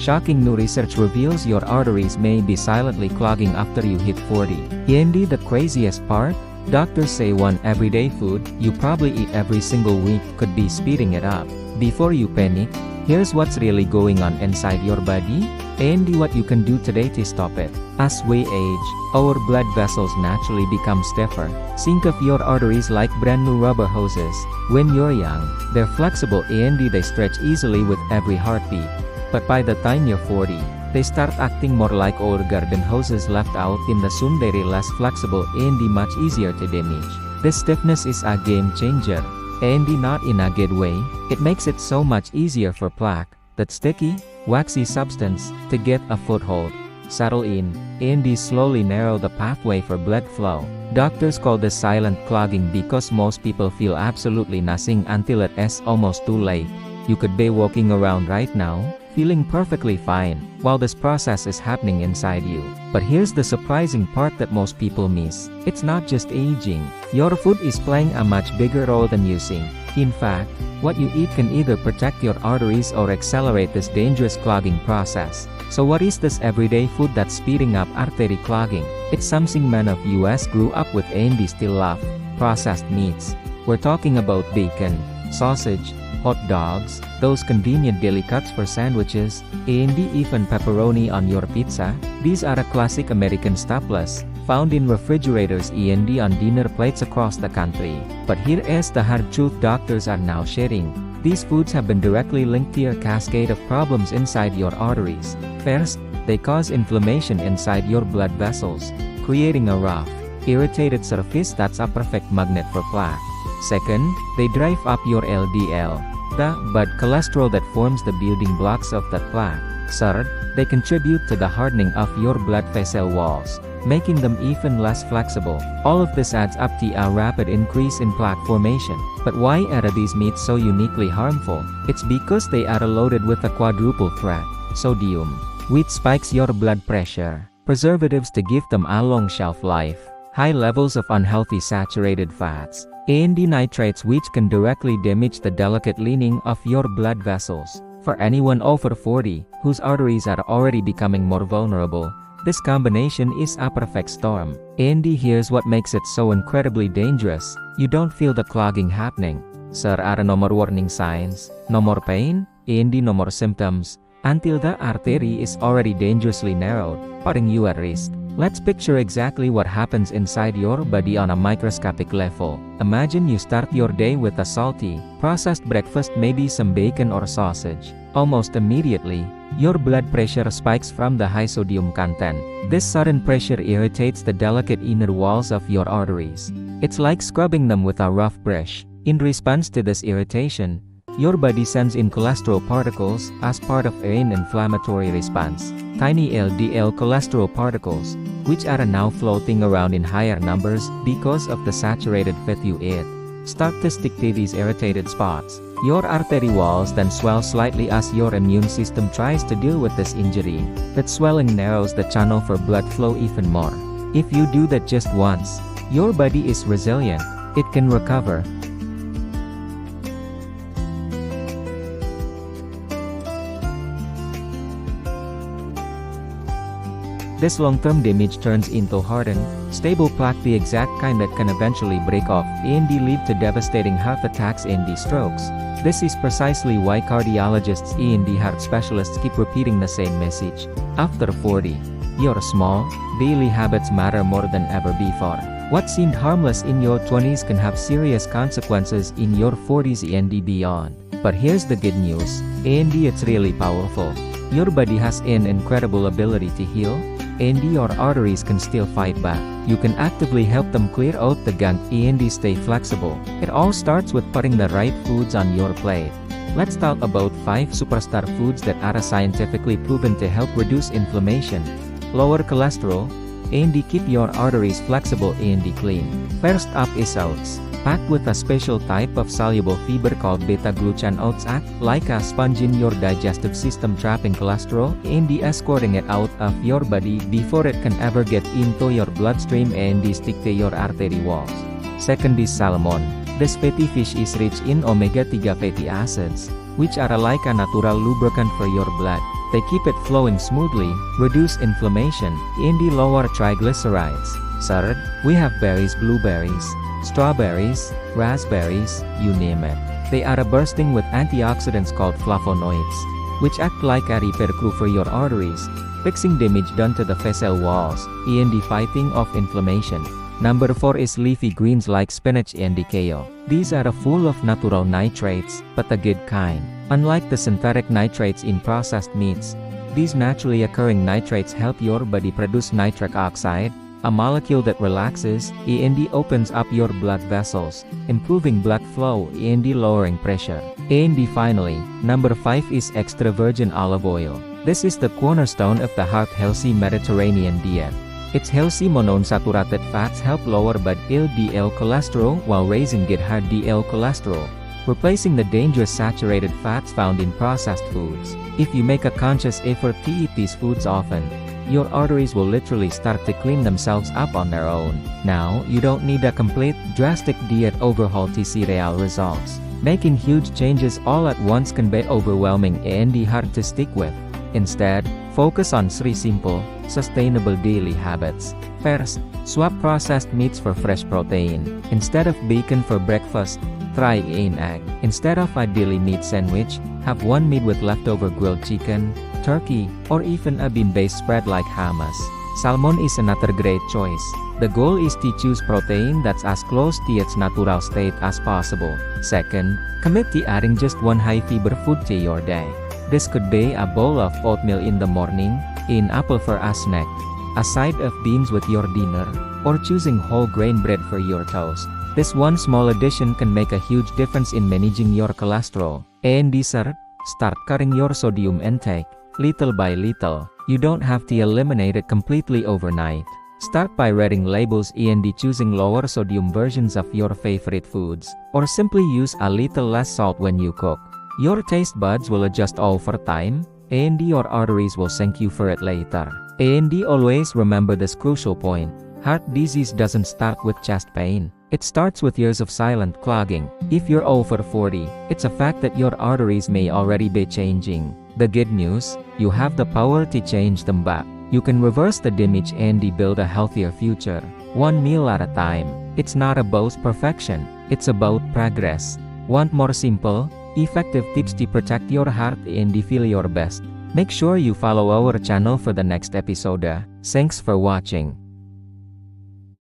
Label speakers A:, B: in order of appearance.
A: Shocking new research reveals your arteries may be silently clogging after you hit 40. And the craziest part? Doctors say one everyday food you probably eat every single week could be speeding it up. Before you panic, here's what's really going on inside your body, and what you can do today to stop it. As we age, our blood vessels naturally become stiffer. Think of your arteries like brand new rubber hoses. When you're young, they're flexible and they stretch easily with every heartbeat. But by the time you're 40, they start acting more like old garden hoses left out in the sun. They're less flexible and much easier to damage. This stiffness is a game changer, and not in a good way. It makes it so much easier for plaque, that sticky, waxy substance, to get a foothold, settle in, and slowly narrow the pathway for blood flow. Doctors call this silent clogging because most people feel absolutely nothing until it is almost too late. You could be walking around right now, feeling perfectly fine, while this process is happening inside you. But here's the surprising part that most people miss. It's not just aging. Your food is playing a much bigger role than you think. In fact, what you eat can either protect your arteries or accelerate this dangerous clogging process. So what is this everyday food that's speeding up artery clogging? It's something many of us grew up with and still love: processed meats. We're talking about bacon, sausage, hot dogs, those convenient daily cuts for sandwiches, and even pepperoni on your pizza. These are a classic American staples, found in refrigerators and on dinner plates across the country. But here is the hard truth doctors are now sharing. These foods have been directly linked to your cascade of problems inside your arteries. First, they cause inflammation inside your blood vessels, creating a rough, irritated surface that's a perfect magnet for plaque. Second, they drive up your LDL, the bad cholesterol that forms the building blocks of that plaque. Third, they contribute to the hardening of your blood vessel walls, making them even less flexible. All of this adds up to a rapid increase in plaque formation. But why are these meats so uniquely harmful? It's because they are loaded with a quadruple threat: sodium, which spikes your blood pressure; preservatives to give them a long shelf life; high levels of unhealthy saturated fats; and nitrates, which can directly damage the delicate lining of your blood vessels. For anyone over 40, whose arteries are already becoming more vulnerable, this combination is a perfect storm. And here's what makes it so incredibly dangerous: you don't feel the clogging happening. There are no more warning signs, no more pain, and no more symptoms, until the artery is already dangerously narrowed, putting you at risk. Let's picture exactly what happens inside your body on a microscopic level. Imagine you start your day with a salty, processed breakfast, maybe some bacon or sausage. Almost immediately, your blood pressure spikes from the high sodium content. This sudden pressure irritates the delicate inner walls of your arteries. It's like scrubbing them with a rough brush. In response to this irritation, your body sends in cholesterol particles as part of an inflammatory response. Tiny LDL cholesterol particles, which are now floating around in higher numbers because of the saturated fat you eat, start to stick to these irritated spots. Your artery walls then swell slightly as your immune system tries to deal with this injury. That swelling narrows the channel for blood flow even more. If you do that just once, your body is resilient. It can recover. This long-term damage turns into hardened, stable plaque, the exact kind that can eventually break off and lead to devastating heart attacks and strokes. This is precisely why cardiologists and heart specialists keep repeating the same message. After 40, your small, daily habits matter more than ever before. What seemed harmless in your 20s can have serious consequences in your 40s and beyond. But here's the good news, and it's really powerful. Your body has an incredible ability to heal, and your arteries can still fight back. You can actively help them clear out the gunk and stay flexible. It all starts with putting the right foods on your plate. Let's talk about 5 superstar foods that are scientifically proven to help reduce inflammation, lower cholesterol, and keep your arteries flexible and clean. First up is oats. Packed with a special type of soluble fiber called beta-glucan, oats act like a sponge in your digestive system, trapping cholesterol and escorting it out of your body before it can ever get into your bloodstream and stick to your artery walls. Second is salmon. This fatty fish is rich in omega-3 fatty acids, which are like a natural lubricant for your blood. They keep it flowing smoothly, reduce inflammation, and lower triglycerides. Third, we have berries, blueberries, strawberries, raspberries, you name it. They are bursting with antioxidants called flavonoids, which act like a repair crew for your arteries, fixing damage done to the vessel walls, and fighting off inflammation. Number 4 is leafy greens like spinach and kale. These are full of natural nitrates, but the good kind. Unlike the synthetic nitrates in processed meats, these naturally occurring nitrates help your body produce nitric oxide, a molecule that relaxes and opens up your blood vessels, improving blood flow and lowering pressure. And finally, number 5 is extra virgin olive oil. This is the cornerstone of the heart-healthy Mediterranean diet. Its healthy monounsaturated fats help lower bad LDL cholesterol while raising good HDL cholesterol, replacing the dangerous saturated fats found in processed foods. If you make a conscious effort to eat these foods often, your arteries will literally start to clean themselves up on their own. Now, you don't need a complete, drastic diet overhaul to see real results. Making huge changes all at once can be overwhelming and hard to stick with. Instead, focus on 3 simple, sustainable daily habits. First, swap processed meats for fresh protein. Instead of bacon for breakfast, try an egg. Instead of a daily meat sandwich, have one meat with leftover grilled chicken, turkey, or even a bean-based spread like hummus. Salmon is another great choice. The goal is to choose protein that's as close to its natural state as possible. Second, commit to adding just one high-fiber food to your day. This could be a bowl of oatmeal in the morning, an apple for a snack, a side of beans with your dinner, or choosing whole grain bread for your toast. This one small addition can make a huge difference in managing your cholesterol. And dessert, start cutting your sodium intake, little by little. You don't have to eliminate it completely overnight. Start by reading labels and choosing lower sodium versions of your favorite foods, or simply use a little less salt when you cook. Your taste buds will adjust over time, and your arteries will thank you for it later. And always remember this crucial point. Heart disease doesn't start with chest pain. It starts with years of silent clogging. If you're over 40, it's a fact that your arteries may already be changing. The good news, you have the power to change them back. You can reverse the damage and build a healthier future, one meal at a time. It's not about perfection, it's about progress. Want more simple, effective tips to protect your heart and feel your best? Make sure you follow our channel for the next episode. Thanks for watching.